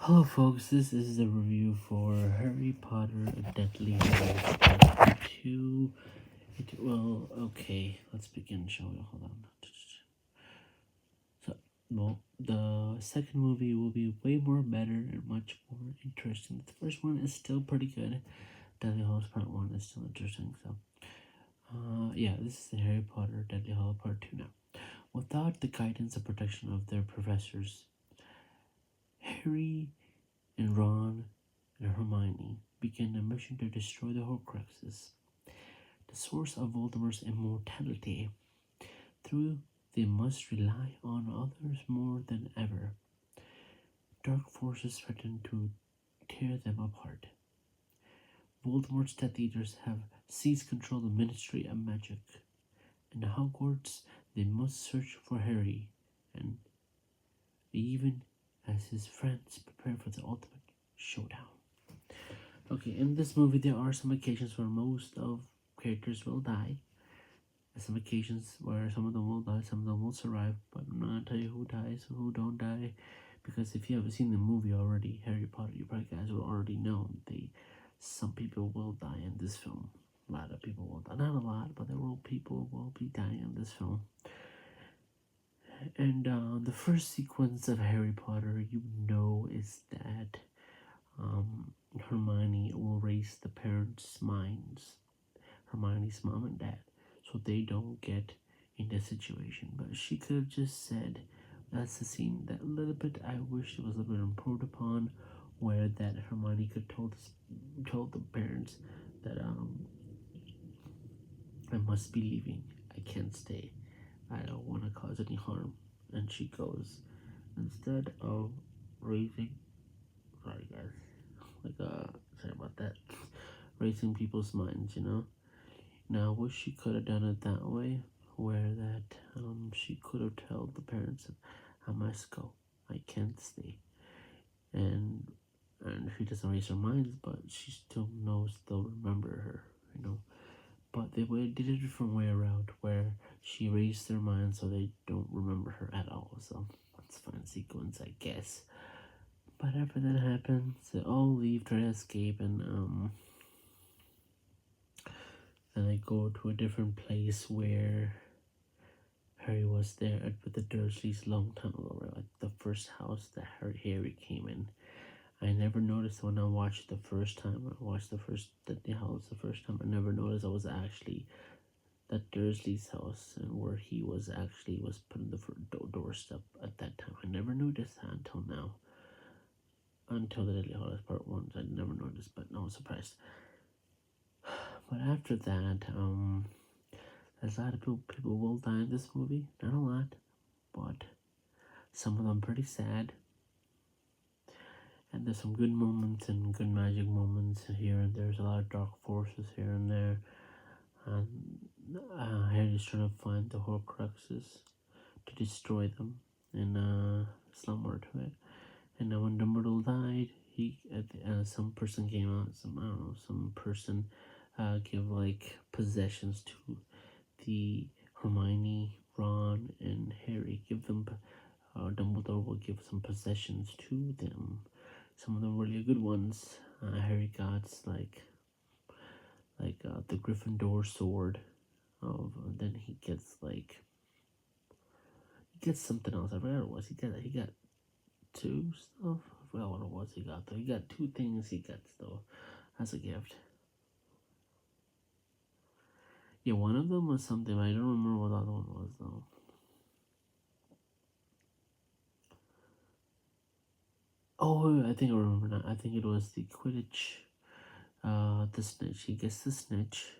Hello, folks. This is the review for Harry Potter and Deathly Hallows Part 2. Okay, let's begin, shall we? Hold on. So, the second movie will be way more better and much more interesting. The first one is still pretty good. Deathly Hallows Part 1 is still interesting, so. Yeah, this is the Harry Potter Deathly Hallows Part 2 now. Without the guidance and protection of their professors, Harry and Ron and Hermione begin a mission to destroy the Horcruxes, the source of Voldemort's immortality. Through they must rely on others more than ever. Dark forces threaten to tear them apart. Voldemort's Death Eaters have seized control of the Ministry of Magic. In Hogwarts, they must search for Harry, and even as his friends prepare for the ultimate showdown. Okay, in this movie, there are some occasions where most of characters will die. Some occasions where some of them will die, some of them will survive. But I'm not gonna tell you who dies or who don't die, because if you haven't seen the movie already, Harry Potter, you probably guys will already know some people will die in this film. A lot of people will die, not a lot, but people will be dying in this film. And the first sequence of Harry Potter, is that Hermione will erase the parents' minds, Hermione's mom and dad, so they don't get in this situation. But she could have just said, that's the scene that a little bit I wish it was a little bit improved upon, where that Hermione could told the parents that I must be leaving. I can't stay. I don't want to cause any harm. And she goes, instead of raising, sorry guys, sorry about that, raising people's minds, Now, wish she could have done it that way, where that she could have told the parents, I must go, I can't stay, and she doesn't raise her minds, but she still knows they'll remember her, But they did it a different way around, where she raised their minds so they don't remember her at all. So that's a fun sequence, I guess. But after that happens, they all leave, try to escape, and then they go to a different place where Harry was there with the Dursleys long time ago, right? Like the first house that Harry came in. I never noticed when I watched the first time. I watched the house the first time. I never noticed I was actually that Dursley's house, and where he was put in the doorstep at that time. I never noticed that until now. Until the Deadly Hallows Part 1, I never noticed, but no surprise. But after that, there's a lot of people will die in this movie. Not a lot, but some of them pretty sad. And there's some good moments and good magic moments here and there's a lot of dark forces here and there. And Harry's trying to find the Horcruxes to destroy them, and there's a lot more to it. And then when Dumbledore died, some person came out, some person give like possessions to the Hermione, Ron, and Harry. Dumbledore will give some possessions to them. Some of them really good ones. Harry got the Gryffindor sword. Then he gets something else. I forgot what it was. He got two stuff. I forgot what it was he got though. He got two things he gets though as a gift. Yeah, one of them was something, I don't remember what the other one was though. Oh, I think I remember now. I think it was the Quidditch. The snitch. He gets the snitch.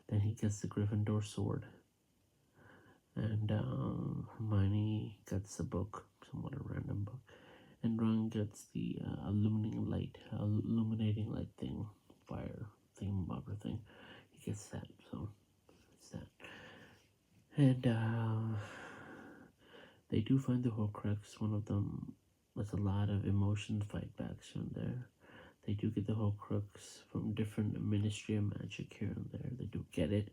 Then he gets the Gryffindor sword. And Hermione gets a book, somewhat a random book. And Ron gets the illuminating light thing, fire thing, bobber thing. He gets that, so it's that. And they do find the Horcrux. One of them with a lot of emotion fight backs here and there. They do get the Horcrux from different Ministry of Magic here and there. They do get it.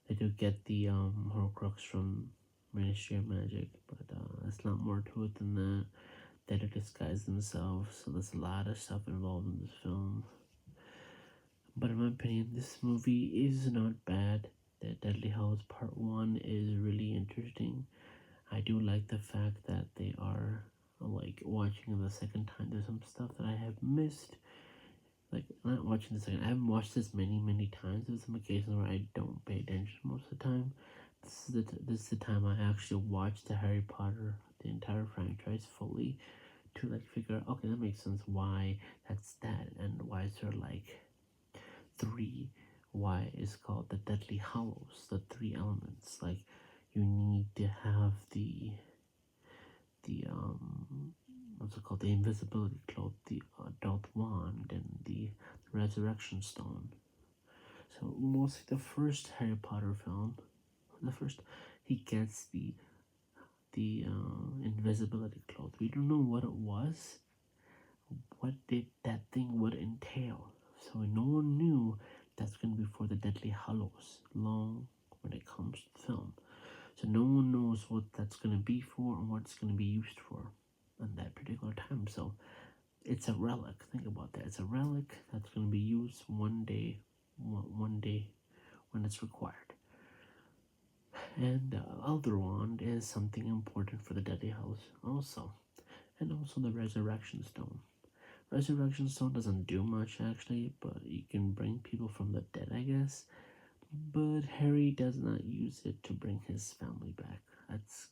They do get the Horcrux from Ministry of Magic, but there's a lot more to it than that. that are disguised themselves. So there's a lot of stuff involved in this film. But in my opinion, this movie is not bad. The Deadly Hallows Part 1 is really interesting. I do like the fact that they are like watching it the second time. There's some stuff that I have missed. Like not watching the second. I haven't watched this many times. There's some occasions where I don't pay attention most of the time. This is the time I actually watched the Harry Potter, the entire franchise fully, to like figure out, okay, that makes sense why that's that, and why is there like three, why it's called the Deadly Hallows, the three elements. Like you need to have the what's it called, the invisibility cloak, the adult wand, and the resurrection stone. So mostly the first Harry Potter film, the first, he gets the invisibility cloak. We don't know what it was, what did that thing would entail. So no one knew that's going to be for the Deadly Hallows long when it comes to film. So no one knows what that's going to be for and what it's going to be used for at that particular time. So it's a relic. Think about that. It's a relic that's going to be used one day when it's required. And the Elder Wand is something important for the Deadly Hallows also. And also the Resurrection Stone. Resurrection Stone doesn't do much actually, but you can bring people from the dead, I guess. But Harry does not use it to bring his family back. That's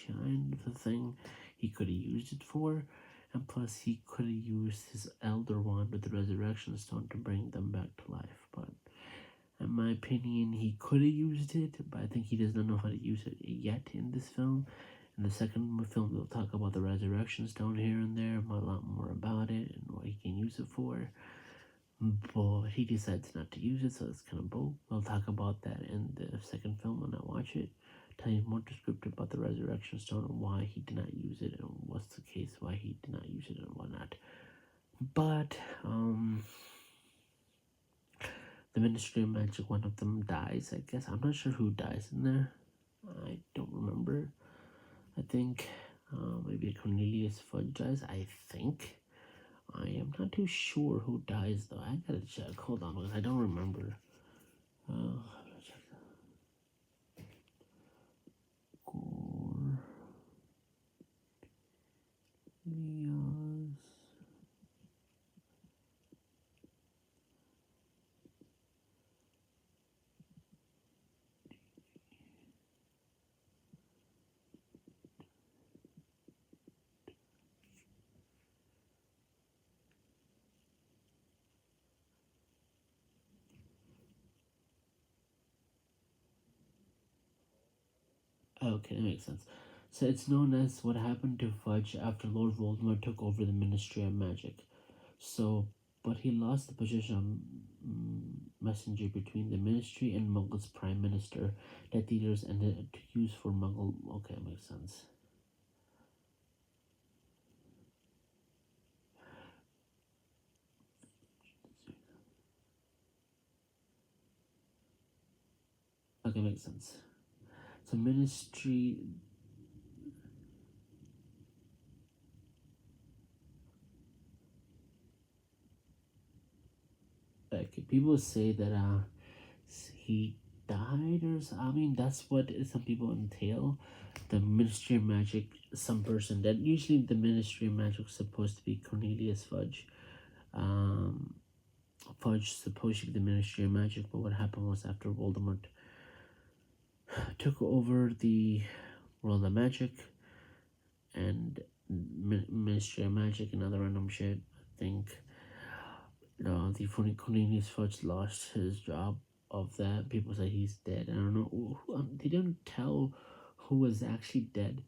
kind of the thing he could have used it for. And plus, he could have used his Elder Wand with the Resurrection Stone to bring them back to life. But in my opinion, he could have used it, but I think he does not know how to use it yet in this film. In the second film, they'll talk about the Resurrection Stone here and there, a lot more about it and what he can use it for. But he decides not to use it, so it's kind of bull. We'll talk about that in the second film when I watch it. Tell you more descriptive about the Resurrection Stone and why he did not use it and what's the case why he did not use it and whatnot. But the Ministry of Magic, one of them dies, I guess. I'm not sure who dies in there. I don't remember. I think maybe Cornelius Fudge dies, I think. I am not too sure who dies though. I gotta check. Hold on, because I don't remember. Check Cornelius. Okay, that makes sense. So it's known as what happened to Fudge after Lord Voldemort took over the Ministry of Magic. So, but he lost the position of messenger between the Ministry and Muggle's Prime Minister that leaders ended to use for Muggle. Okay, that makes sense. Okay, makes sense. So Ministry. Like people say that he died or I mean that's what some people entail. The Ministry of Magic, some person that usually the Ministry of Magic is supposed to be Cornelius Fudge. Um, Fudge supposed to be the Ministry of Magic, but what happened was after Voldemort took over the world of magic and Ministry of Magic and other random shit, I think the Cornelius Fudge lost his job of that. People say he's dead. I don't know. They didn't tell who was actually dead.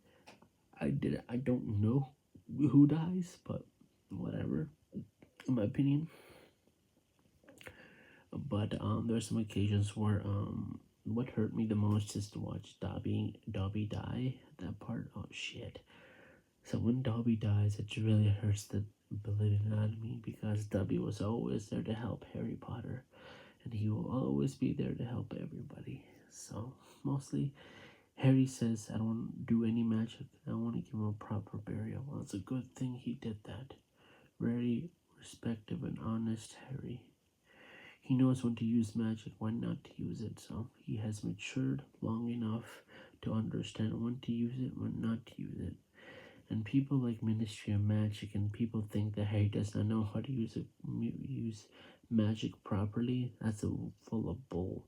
I don't know who dies, but whatever. In my opinion. But there's some occasions where what hurt me the most is to watch Dobby die. That part. Oh shit. So when Dobby dies, it really hurts the living out of me because Dobby was always there to help Harry Potter, and he will always be there to help everybody. So mostly Harry says, I don't do any magic. I want to give him a proper burial. Well, it's a good thing he did that. Very respectful and honest Harry. He knows when to use magic, when not to use it, so he has matured long enough to understand when to use it, when not to use it. And people like Ministry of Magic and people think that Harry does not know how to use magic properly. That's a full of bull.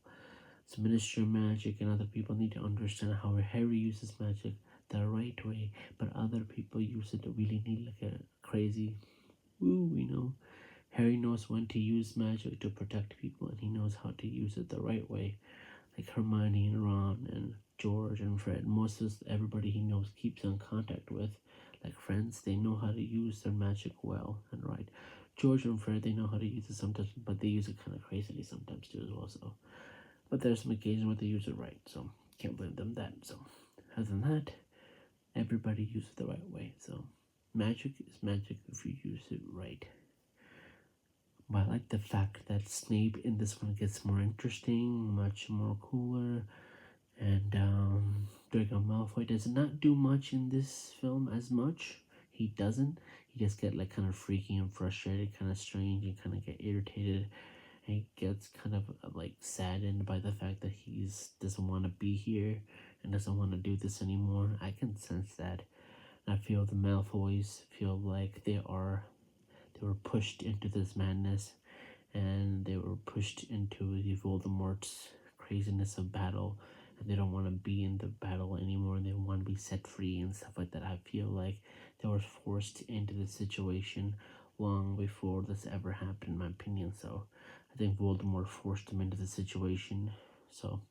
So Ministry of Magic and other people need to understand how Harry uses magic the right way, but other people use it really need like a crazy woo, Harry knows when to use magic to protect people and he knows how to use it the right way. Like Hermione and Ron and George and Fred. Most of everybody he knows keeps in contact with. Like friends, they know how to use their magic well and right. George and Fred, they know how to use it sometimes, but they use it kind of crazily sometimes too as well. So, but there's some occasions where they use it right, so can't blame them that. So, other than that, everybody uses it the right way. So, magic is magic if you use it right. But I like the fact that Snape in this one gets more interesting, much more cooler, and Draco Malfoy does not do much in this film as much. He doesn't. He just get like kind of freaky and frustrated, kind of strange, and kind of get irritated. And he gets kind of like saddened by the fact that he's doesn't want to be here and doesn't want to do this anymore. I can sense that. I feel the Malfoys feel like they were pushed into this madness and they were pushed into the Voldemort's craziness of battle, and they don't want to be in the battle anymore. They want to be set free and stuff like that. I feel like they were forced into this situation long before this ever happened, in my opinion. So I think Voldemort forced them into the situation. So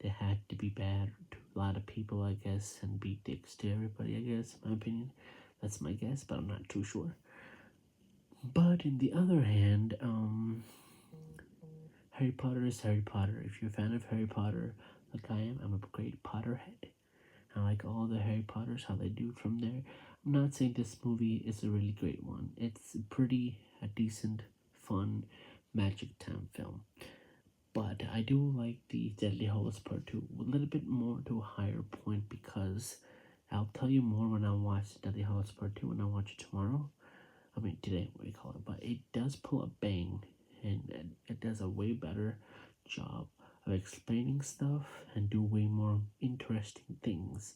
they had to be bad to a lot of people, I guess, and be dicks to everybody, I guess, in my opinion. That's my guess, but I'm not too sure. But in the other hand, Harry Potter is Harry Potter. If you're a fan of Harry Potter, like I am, I'm a great Potterhead. I like all the Harry Potters, how they do from there. I'm not saying this movie is a really great one. It's a decent, fun, Magic Town film. But I do like the Deadly Hallows Part 2 a little bit more to a higher point because I'll tell you more when I watch Deadly Hallows Part 2 when I watch it tomorrow. I mean, today, what do you call it? But it does pull a bang, and it does a way better job of explaining stuff and do way more interesting things.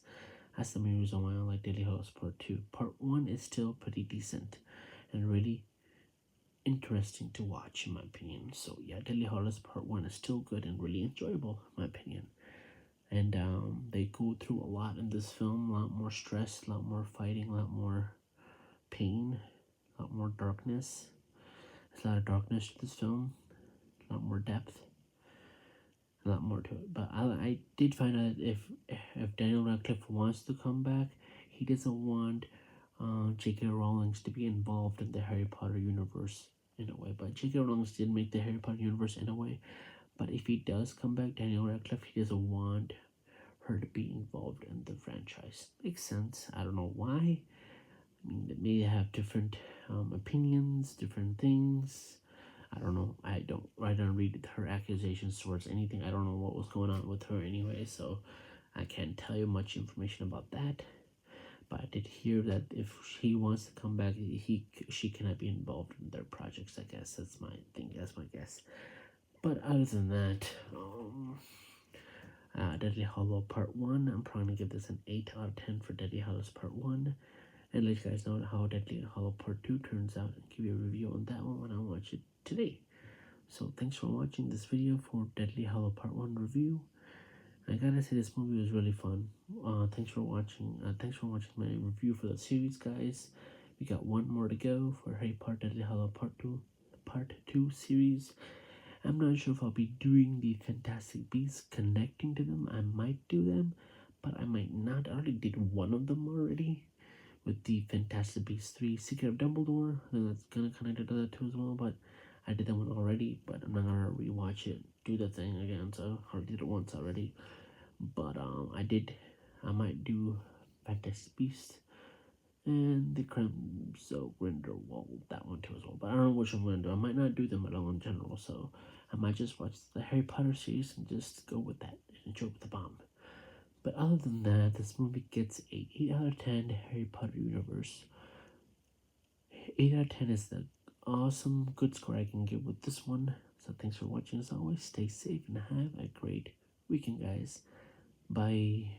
That's the main reason why I like Daily Hallows Part 2. Part 1 is still pretty decent and really interesting to watch, in my opinion. So, yeah, Daily Hallows Part 1 is still good and really enjoyable, in my opinion. And they go through a lot in this film, a lot more stress, a lot more fighting, a lot more pain, a lot more darkness. There's a lot of darkness to this film, a lot more depth, a lot more to it. But I did find out that if Daniel Radcliffe wants to come back, he doesn't want J.K. Rowling's to be involved in the Harry Potter universe in a way. But J.K. Rowling's did make the Harry Potter universe in a way. But if he does come back, Daniel Radcliffe, he doesn't want her to be involved in the franchise. Makes sense. I don't know why. I mean, they may have different opinions, different things. I don't know. I don't read her accusations towards anything. I don't know what was going on with her anyway, so I can't tell you much information about that. But I did hear that if she wants to come back, she cannot be involved in their projects. I guess that's my thing. That's my guess. But other than that, Deadly Hollow Part 1, I'm probably gonna give this an 8 out of 10 for Deadly Hollows Part 1. And let you guys know how Deadly Hollow Part 2 turns out and give you a review on that one when I watch it today. So thanks for watching this video for Deadly Hollow Part 1 review. I gotta say this movie was really fun. Thanks for watching. Thanks for watching my review for the series, guys. We got one more to go for Harry Potter Deadly Hollow Part 2 series. I'm not sure if I'll be doing the Fantastic Beasts connecting to them. I might do them, but I might not. I already did one of them already with the Fantastic Beasts 3 Secret of Dumbledore. I think that's gonna connect to that too as well, but I did that one already, but I'm not gonna rewatch it, do the thing again, so I already did it once already. But I might do Fantastic Beasts and the Crimson Grindelwald, that one too as well. But I don't know which one I'm gonna do. I might not do them at all in general, so I might just watch the Harry Potter series and just go with that and enjoy with the bomb. But other than that, this movie gets a 8 out of 10 Harry Potter universe. 8 out of 10 is the awesome good score I can give with this one. So thanks for watching as always. Stay safe and have a great weekend, guys. Bye.